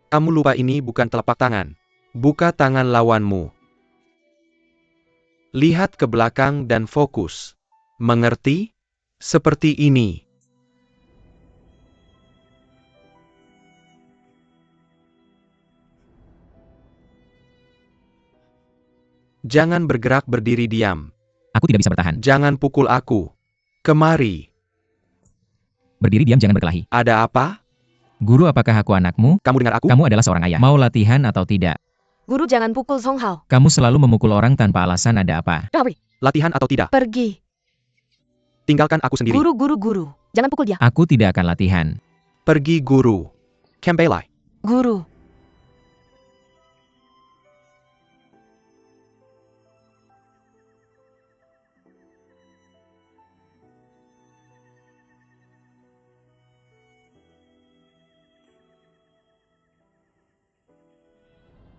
Kamu lupa ini bukan telapak tangan. Buka tangan lawanmu. Lihat ke belakang dan fokus. Mengerti? Seperti ini. Jangan bergerak berdiri diam. Aku tidak bisa bertahan. Jangan pukul aku. Kemari. Berdiri diam, jangan berkelahi. Ada apa? Guru, apakah aku anakmu? Kamu dengar aku? Kamu adalah seorang ayah. Mau latihan atau tidak? Guru, jangan pukul Song Hao. Kamu selalu memukul orang tanpa alasan, ada apa? Latihan atau tidak? Pergi. Tinggalkan aku sendiri. Guru. Jangan pukul dia. Aku tidak akan latihan. Pergi guru. Kembali. Guru.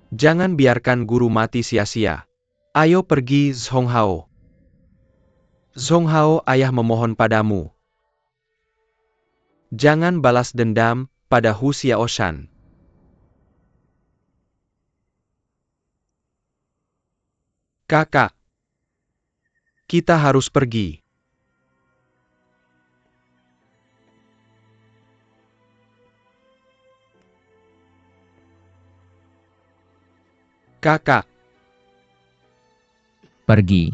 Jangan biarkan guru mati sia-sia. Ayo pergi Zhong Hao. Zhong Hao, ayah memohon padamu. Jangan balas dendam pada Hu Xiaoshan. Kakak. Kita harus pergi. Kakak. Pergi.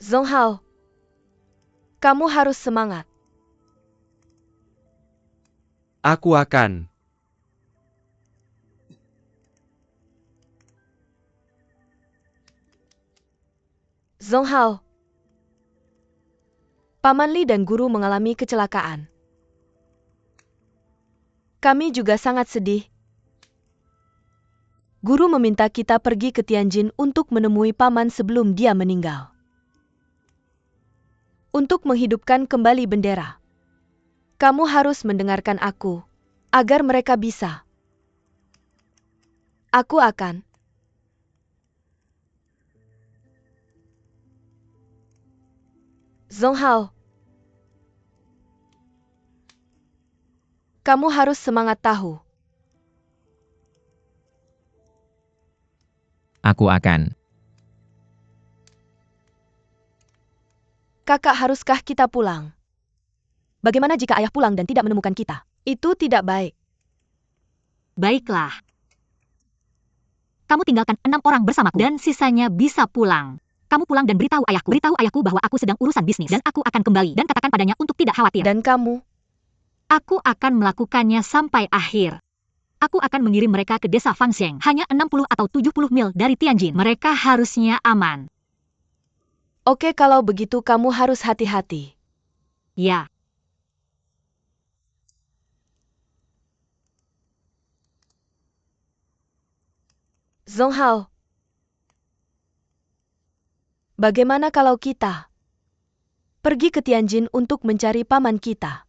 Zhong Hao. Kamu harus semangat. Aku akan. Zhong Hao. Paman Li dan guru mengalami kecelakaan. Kami juga sangat sedih. Guru meminta kita pergi ke Tianjin untuk menemui paman sebelum dia meninggal. Untuk menghidupkan kembali bendera. Kamu harus mendengarkan aku, agar mereka bisa. Aku akan. Zhong Hao. Kamu harus semangat tahu. Aku akan. Kakak, haruskah kita pulang? Bagaimana jika ayah pulang dan tidak menemukan kita? Itu tidak baik. Baiklah. Kamu tinggalkan 6 orang bersamaku dan sisanya bisa pulang. Kamu pulang dan beritahu ayahku bahwa aku sedang urusan bisnis dan aku akan kembali dan katakan padanya untuk tidak khawatir. Dan kamu? Aku akan melakukannya sampai akhir. Aku akan mengirim mereka ke desa Fangxiang, hanya 60 atau 70 mil dari Tianjin. Mereka harusnya aman. Oke, kalau begitu kamu harus hati-hati. Ya. Zonghao, bagaimana kalau kita pergi ke Tianjin untuk mencari paman kita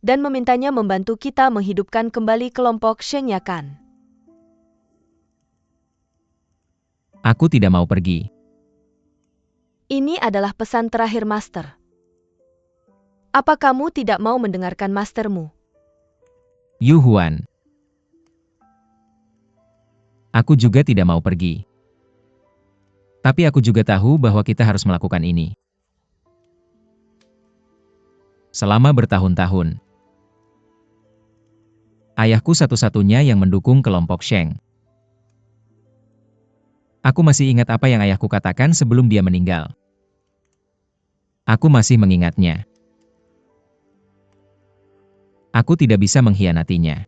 dan memintanya membantu kita menghidupkan kembali kelompok Sheng Yakan? Aku tidak mau pergi. Ini adalah pesan terakhir Master. Apa kamu tidak mau mendengarkan Mastermu? Yu Huan. Aku juga tidak mau pergi. Tapi aku juga tahu bahwa kita harus melakukan ini. Selama bertahun-tahun. Ayahku satu-satunya yang mendukung kelompok Sheng. Aku masih ingat apa yang ayahku katakan sebelum dia meninggal. Aku masih mengingatnya. Aku tidak bisa mengkhianatinya.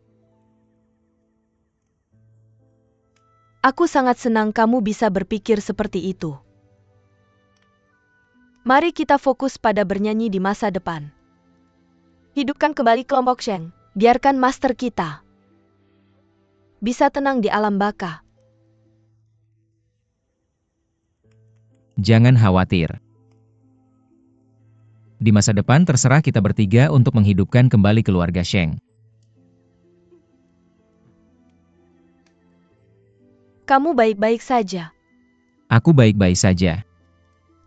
Aku sangat senang kamu bisa berpikir seperti itu. Mari kita fokus pada bernyanyi di masa depan. Hidupkan kembali kelompok Sheng. Biarkan master kita bisa tenang di alam baka. Jangan khawatir. Di masa depan terserah kita bertiga untuk menghidupkan kembali keluarga Sheng. Kamu baik-baik saja. Aku baik-baik saja.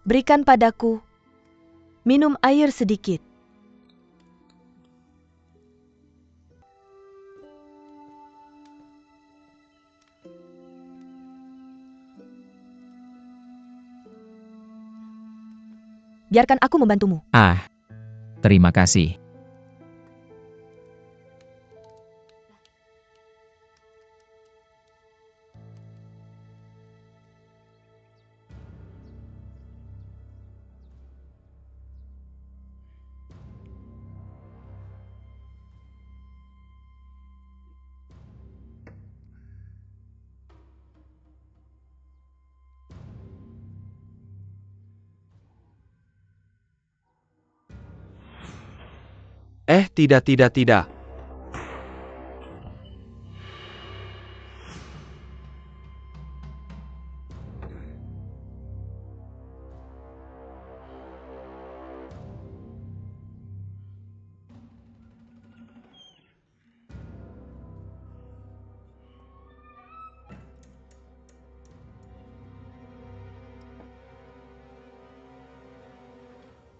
Berikan padaku minum air sedikit. Biarkan aku membantumu. Ah, terima kasih. Tidak.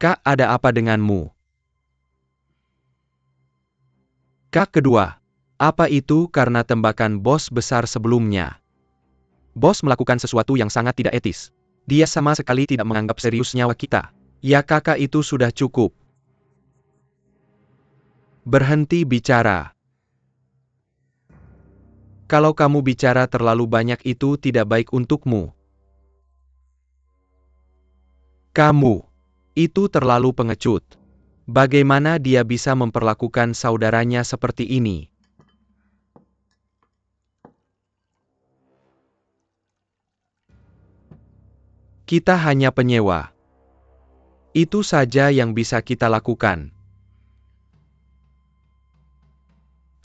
Kak, ada apa denganmu? Kak kedua, apa itu karena tembakan bos besar sebelumnya? Bos melakukan sesuatu yang sangat tidak etis. Dia sama sekali tidak menganggap serius nyawa kita. Ya kakak, itu sudah cukup. Berhenti bicara. Kalau kamu bicara terlalu banyak itu tidak baik untukmu. Kamu itu terlalu pengecut. Bagaimana dia bisa memperlakukan saudaranya seperti ini? Kita hanya penyewa. Itu saja yang bisa kita lakukan.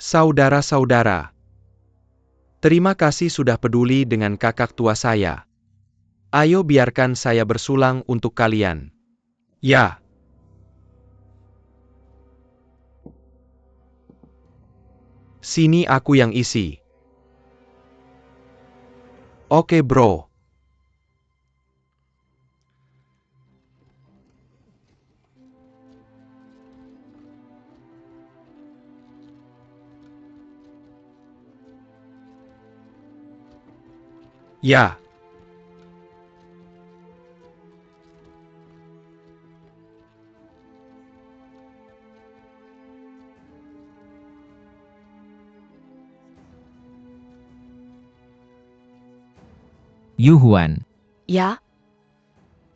Saudara-saudara, terima kasih sudah peduli dengan kakak tua saya. Ayo biarkan saya bersulang untuk kalian. Ya. Sini aku yang isi. Oke bro. Ya. Yu Huan, Ya,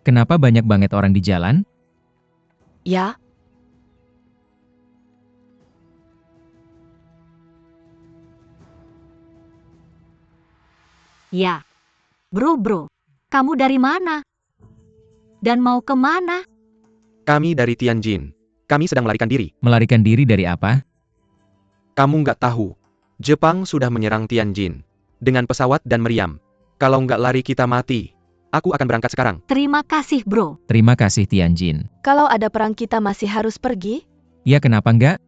kenapa banyak banget orang di jalan? ya. Ya. Bro, kamu dari mana? Dan mau kemana? Kami dari Tianjin. Kami sedang melarikan diri. Melarikan diri dari apa? Kamu nggak tahu. Jepang sudah menyerang Tianjin. Dengan pesawat dan meriam. Kalau nggak lari kita mati. Aku akan berangkat sekarang. Terima kasih, bro. Terima kasih Tianjin. Kalau ada perang kita masih harus pergi? Ya kenapa enggak?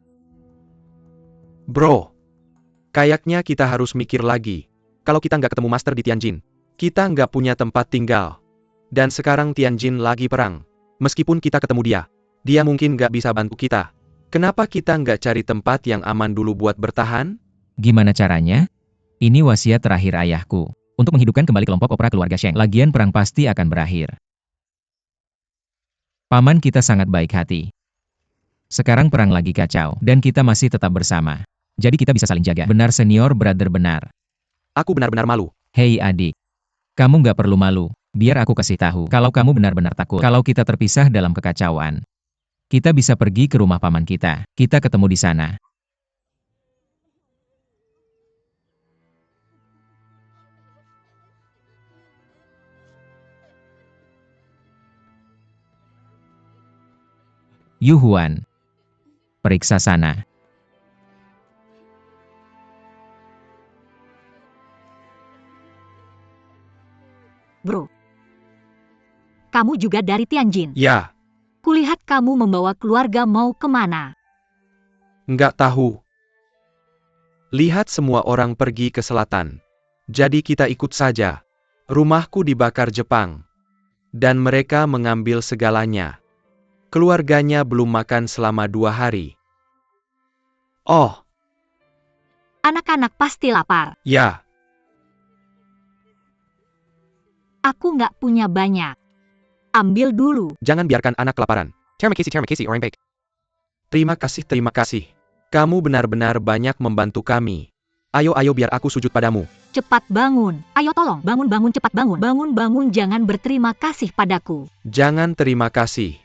Bro. Kayaknya kita harus mikir lagi. Kalau kita nggak ketemu Master di Tianjin. Kita nggak punya tempat tinggal. Dan sekarang Tianjin lagi perang. Meskipun kita ketemu dia. Dia mungkin nggak bisa bantu kita. Kenapa kita nggak cari tempat yang aman dulu buat bertahan? Gimana caranya? Ini wasiat terakhir ayahku. Untuk menghidupkan kembali kelompok opera keluarga Sheng. Lagian perang pasti akan berakhir. Paman kita sangat baik hati. Sekarang perang lagi kacau. Dan kita masih tetap bersama. Jadi kita bisa saling jaga. Benar senior brother benar. Aku benar-benar malu. Hei adik. Kamu nggak perlu malu. Biar aku kasih tahu. Kalau kamu benar-benar takut. Kalau kita terpisah dalam kekacauan. Kita bisa pergi ke rumah paman kita. Kita ketemu di sana. Yu Huan. Periksa sana. Bro. Kamu juga dari Tianjin. Ya, Kulihat kamu membawa keluarga mau kemana. nggak tahu. Lihat semua orang pergi ke selatan. Jadi kita ikut saja. Rumahku dibakar Jepang. Dan mereka mengambil segalanya. Keluarganya belum makan selama 2 hari. Oh, Anak-anak pasti lapar. ya. Aku nggak punya banyak. Ambil dulu. Jangan biarkan anak kelaparan. Terima kasih, orang baik. Terima kasih. Kamu benar-benar banyak membantu kami. Ayo biar aku sujud padamu. Cepat bangun. Ayo tolong. Bangun cepat bangun. Bangun jangan berterima kasih padaku. Jangan terima kasih.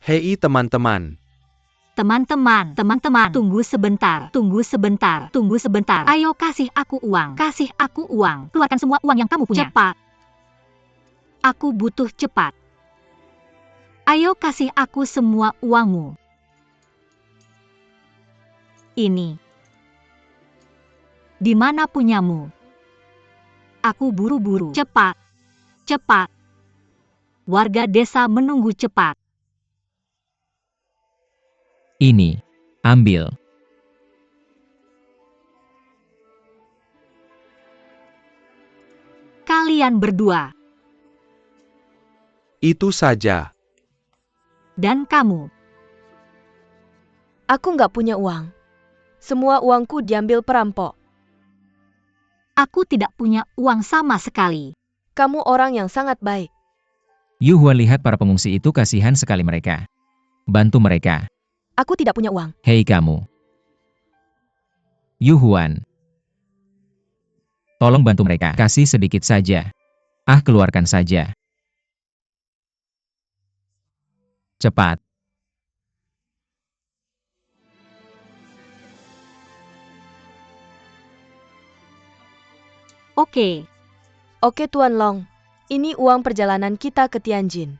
Hei teman-teman. Teman-teman. Tunggu sebentar. Ayo kasih aku uang. Keluarkan semua uang yang kamu punya. Cepat. Aku butuh cepat. Ayo kasih aku semua uangmu. Ini. Di mana punyamu? Aku buru-buru. Cepat. Warga desa menunggu cepat. Ini. Ambil. Kalian berdua. Itu saja. Dan kamu. Aku nggak punya uang. Semua uangku diambil perampok. Aku tidak punya uang sama sekali. Kamu orang yang sangat baik. Yu Huan lihat para pengungsi itu kasihan sekali mereka. Bantu mereka. Aku tidak punya uang. Hei kamu. Yu Huan. Tolong bantu mereka. Kasih sedikit saja. Keluarkan saja. Cepat. Oke. Oke Tuan Long. Ini uang perjalanan kita ke Tianjin.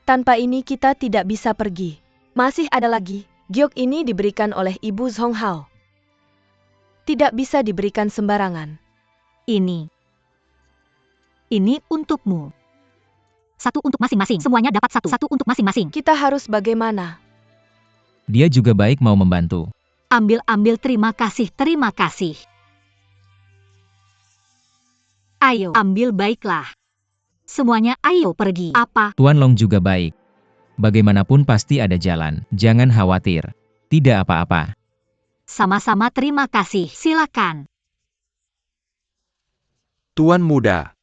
Tanpa ini kita tidak bisa pergi. Masih ada lagi. Giok ini diberikan oleh Ibu Zhong Hao. Tidak bisa diberikan sembarangan. Ini untukmu. Satu untuk masing-masing. Semuanya dapat satu. Satu untuk masing-masing. Kita harus bagaimana? Dia juga baik mau membantu. Ambil. Terima kasih. Ayo, ambil baiklah. Semuanya ayo pergi. Apa? Tuan Long juga baik. Bagaimanapun pasti ada jalan. Jangan khawatir. Tidak apa-apa. Sama-sama terima kasih. Silakan. Tuan muda.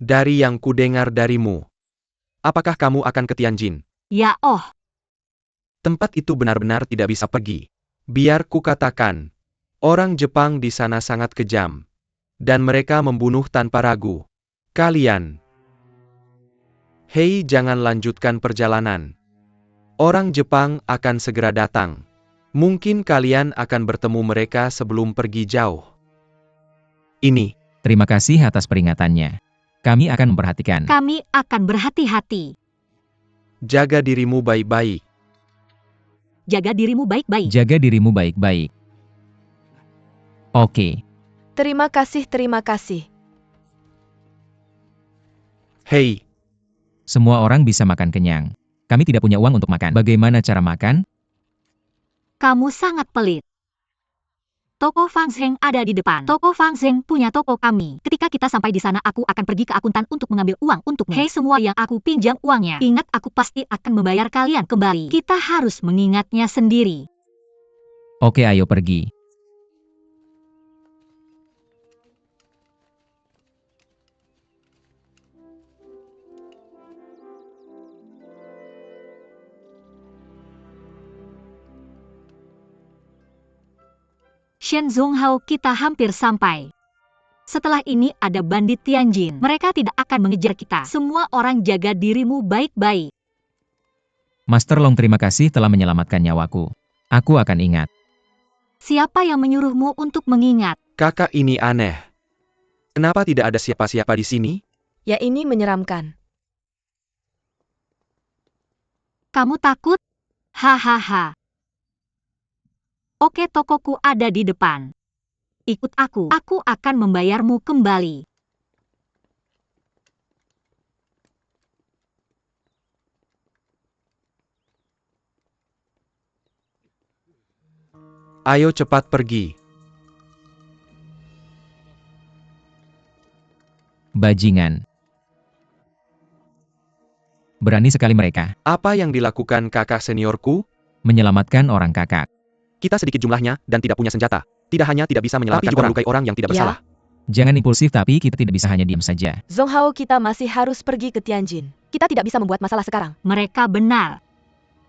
Dari yang kudengar darimu. Apakah kamu akan ke Tianjin? Ya Tempat itu benar-benar tidak bisa pergi. Biar ku katakan. Orang Jepang di sana sangat kejam. Dan mereka membunuh tanpa ragu. Kalian. Hei, jangan lanjutkan perjalanan. Orang Jepang akan segera datang. Mungkin kalian akan bertemu mereka sebelum pergi jauh. Ini. Terima kasih atas peringatannya. Kami akan memperhatikan. Kami akan berhati-hati. Jaga dirimu baik-baik. Jaga dirimu baik-baik. Jaga dirimu baik-baik. Oke. Terima kasih, terima kasih. Hei, Semua orang bisa makan kenyang. Kami tidak punya uang untuk makan. Bagaimana cara makan? Kamu sangat pelit. Toko Fang Zheng ada di depan. Toko Fang Zheng punya toko kami. Ketika kita sampai di sana, aku akan pergi ke akuntan untuk mengambil uang untukmu. Hei semua yang aku pinjam uangnya. Ingat, aku pasti akan membayar kalian kembali. Kita harus mengingatnya sendiri. Oke, ayo pergi. Shen Zonghao, kita hampir sampai. Setelah ini ada bandit Tianjin. Mereka tidak akan mengejar kita. Semua orang jaga dirimu baik-baik. Master Long, terima kasih telah menyelamatkan nyawaku. Aku akan ingat. Siapa yang menyuruhmu untuk mengingat? kakak ini aneh. Kenapa tidak ada siapa-siapa di sini? Ya, ini menyeramkan. Kamu takut? Hahaha. Oke, tokoku ada di depan. Ikut aku akan membayarmu kembali. Ayo cepat pergi. Bajingan. Berani sekali mereka. Apa yang dilakukan kakak seniorku? Menyelamatkan orang kakak. Kita sedikit jumlahnya dan tidak punya senjata. Tidak hanya tidak bisa menyelamatkan Tapi juga melukai orang yang tidak Ya. bersalah. Jangan impulsif, tapi kita tidak bisa hanya diam saja. Zonghao, kita masih harus pergi ke Tianjin. Kita tidak bisa membuat masalah sekarang. Mereka benar.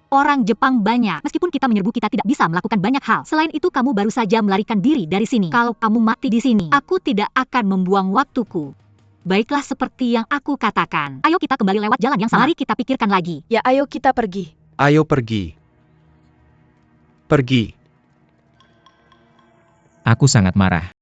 Orang Jepang banyak. Meskipun kita menyerbu, kita tidak bisa melakukan banyak hal. Selain itu, kamu baru saja melarikan diri dari sini. Kalau kamu mati di sini, aku tidak akan membuang waktuku. Baiklah, seperti yang aku katakan. Ayo kita kembali lewat jalan yang sama. Mari kita pikirkan lagi. Ya, ayo kita pergi. Ayo pergi. Pergi. Aku sangat marah.